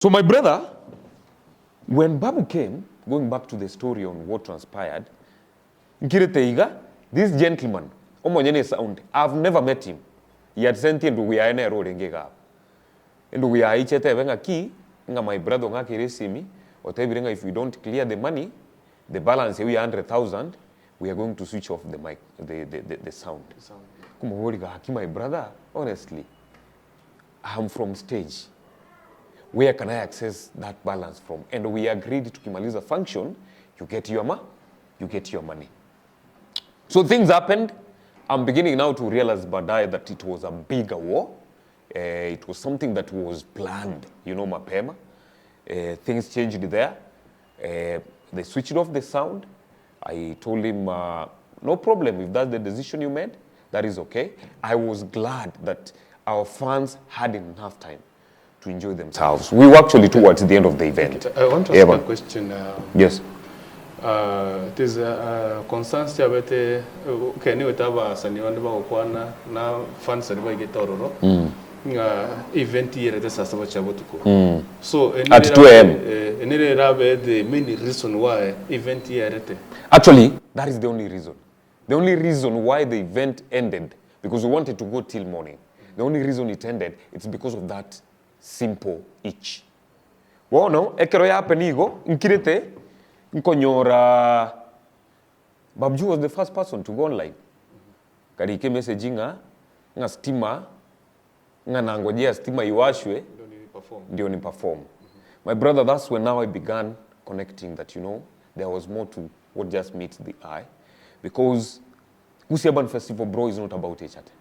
So my brother, when Babu came, going back to the story on what transpired, this gentleman, sound, I've never met him. He had sent him to we are in a road in Gega. And we are Echate having a key, my brother me, or if we don't clear the money, the balance we 100,000, we are going to switch off the mic, the sound. My brother, honestly, I'm from stage. Where can I access that balance from? And we agreed to Kimaliza function, you get your money. So things happened. I'm beginning now to realize Badai that it was a bigger war. It was something that was planned, mapema. Things changed there. They switched off the sound. I told him, no problem, if that's the decision you made, that is okay. I was glad that our fans had enough time to enjoy themselves. We were actually towards the end of the event. I want to ask a question. Yes. There's a concern about can you tell us and you want now fans are going to get event here at the Sasaba Chabotuko. So at 2 a.m. the main reason why event here. Actually, that is the only reason. The only reason why the event ended, because we wanted to go till morning. The only reason it ended, it's because of that simple itch. Well, no, ekero ya penigo, nkirete, nkonyora. Babju was the first person to go online. Karike messaging nga stima, nga nangojea stima iwashwe, ndio ni perform. My brother, that's when now I began connecting that, there was more to what just meets the eye. Because Gusii Urban Festival, bro, is not about Echate.